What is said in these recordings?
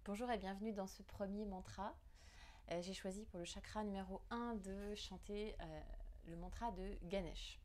Bonjour et bienvenue dans ce premier mantra. J'ai choisi pour le chakra numéro 1 de chanter le mantra de Ganesh.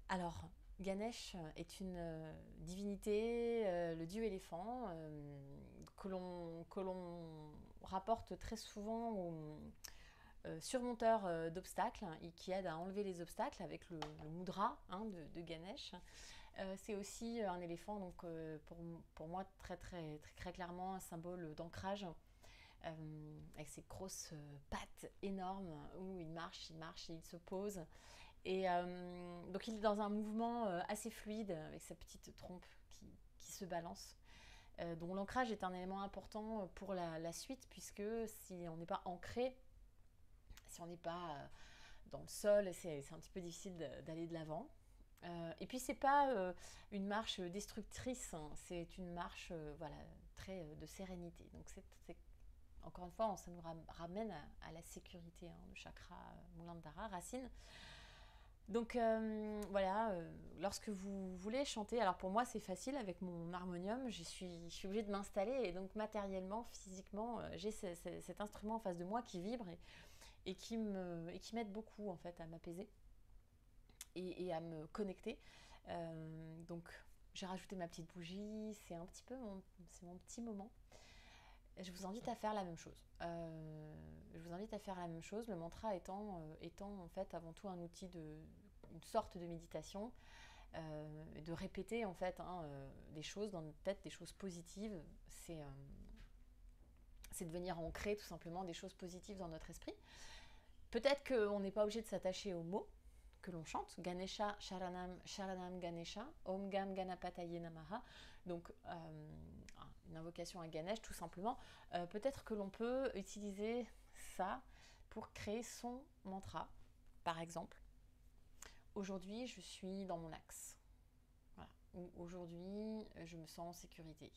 Alors, Ganesh est une divinité, le dieu éléphant, que l'on rapporte très souvent au surmonteur d'obstacles et qui aide à enlever les obstacles avec le mudra de Ganesh. C'est aussi un éléphant, donc pour moi très clairement un symbole d'ancrage, avec ses grosses pattes énormes où il marche et il se pose. Et donc il est dans un mouvement assez fluide avec sa petite trompe qui se balance. Donc l'ancrage est un élément important pour la suite, puisque si on n'est pas ancré, si on n'est pas dans le sol, c'est un petit peu difficile d'aller de l'avant. Et puis c'est pas une marche destructrice, hein, c'est une marche voilà, très de sérénité. Donc encore une fois, ça nous ramène à la sécurité, hein, le chakra Muladhara, racine. Donc voilà, lorsque vous voulez chanter, alors pour moi c'est facile avec mon harmonium, je suis obligée de m'installer et donc matériellement, physiquement, j'ai cet instrument en face de moi qui vibre et qui m'aide beaucoup en fait à m'apaiser et à me connecter. Donc j'ai rajouté ma petite bougie, c'est mon petit moment. Je vous invite à faire la même chose. Le mantra étant en fait avant tout un outil une sorte de méditation, de répéter en fait des choses dans notre tête, des choses positives. C'est de venir ancrer tout simplement des choses positives dans notre esprit. Peut-être qu'on n'est pas obligé de s'attacher aux mots que l'on chante, Ganesha Sharanam Sharanam Ganesha, Om Gam Ganapataye Namaha, donc une invocation à Ganesh tout simplement. Peut-être que l'on peut utiliser ça pour créer son mantra. Par exemple, aujourd'hui je suis dans mon axe. Voilà. Ou aujourd'hui je me sens en sécurité.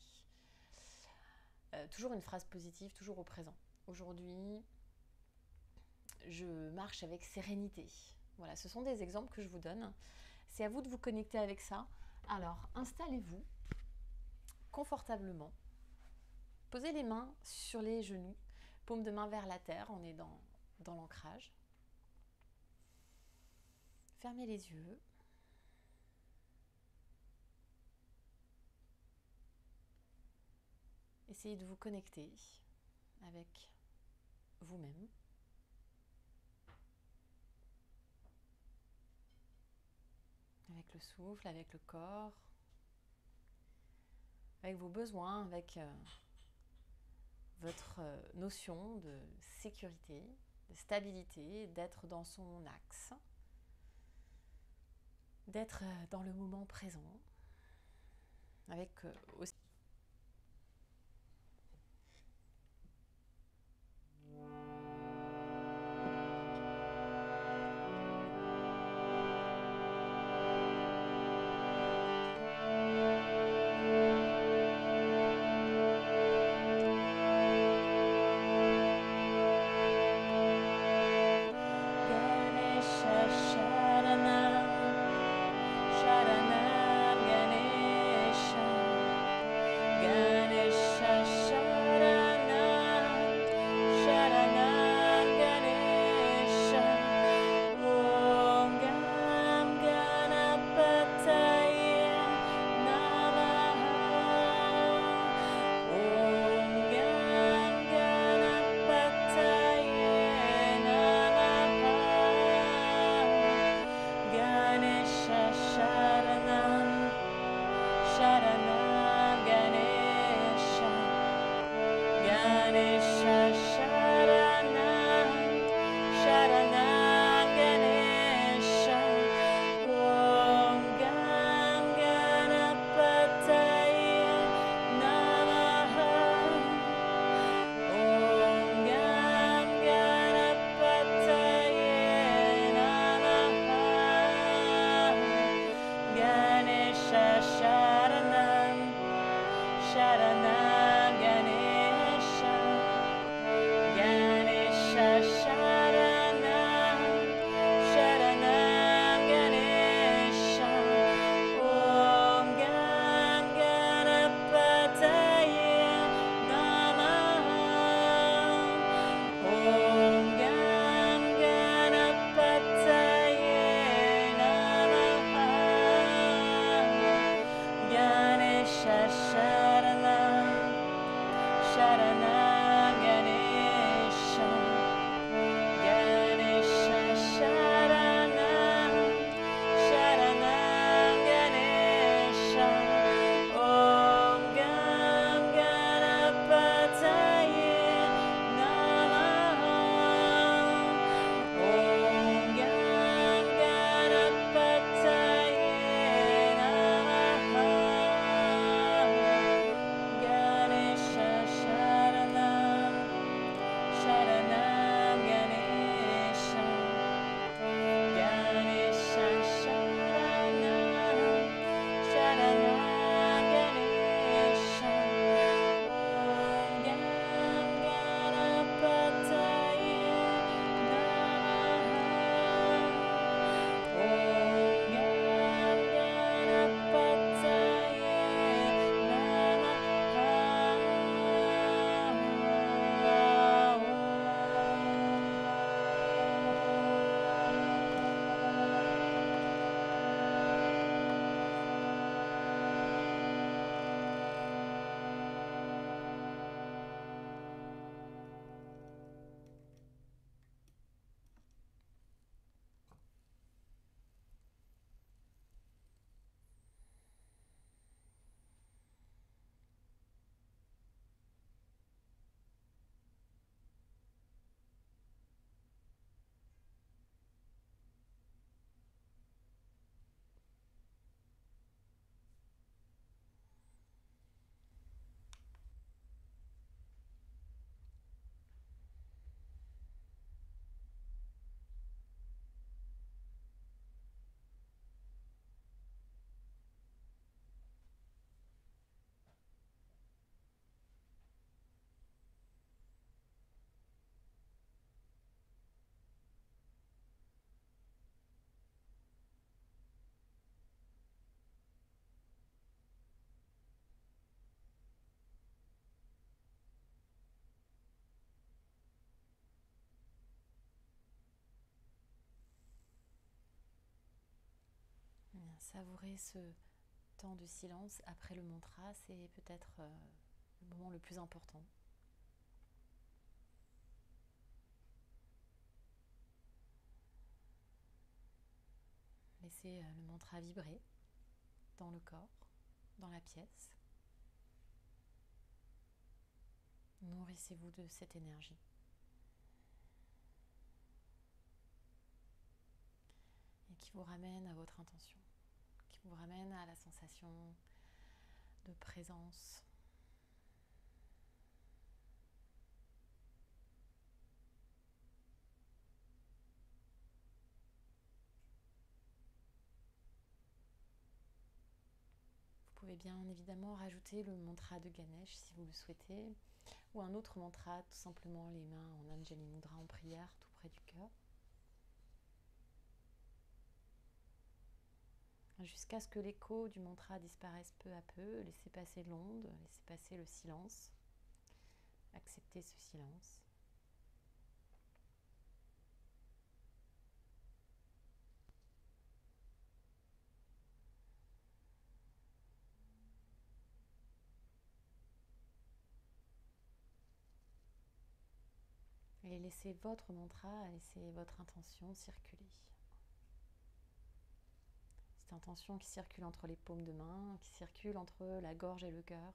Toujours une phrase positive, toujours au présent. Aujourd'hui je marche avec sérénité. Voilà, ce sont des exemples que je vous donne. C'est à vous de vous connecter avec ça. Alors, installez-vous confortablement. Posez les mains sur les genoux, paume de main vers la terre, on est dans l'ancrage. Fermez les yeux. Essayez de vous connecter avec vous-même. Avec le souffle, avec le corps, avec vos besoins, avec votre notion de sécurité, de stabilité, d'être dans son axe, d'être dans le moment présent, avec aussi Sharanam Ganesha savourer ce temps de silence après le mantra, c'est peut-être le moment le plus important. Laissez le mantra vibrer dans le corps, dans la pièce. Nourrissez-vous de cette énergie. Et qui vous ramène à votre intention, qui vous ramène à la sensation de présence. Vous pouvez bien évidemment rajouter le mantra de Ganesh si vous le souhaitez, ou un autre mantra, tout simplement les mains en Anjali Mudra en prière tout près du cœur. Jusqu'à ce que l'écho du mantra disparaisse peu à peu, laissez passer l'onde, laissez passer le silence, acceptez ce silence. Et laissez votre mantra, laissez votre intention circuler. Cette intention qui circule entre les paumes de main, qui circule entre la gorge et le cœur.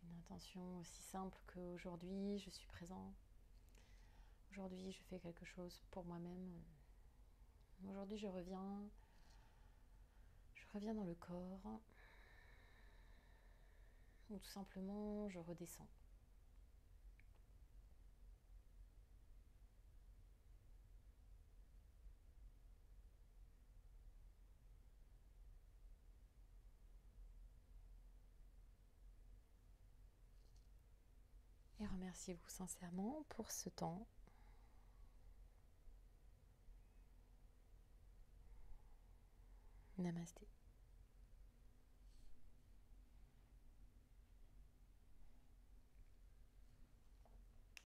Une intention aussi simple qu'aujourd'hui, je suis présent. Aujourd'hui, je fais quelque chose pour moi-même. Aujourd'hui, je reviens dans le corps. Ou tout simplement, je redescends. Et remerciez-vous sincèrement pour ce temps. Namasté.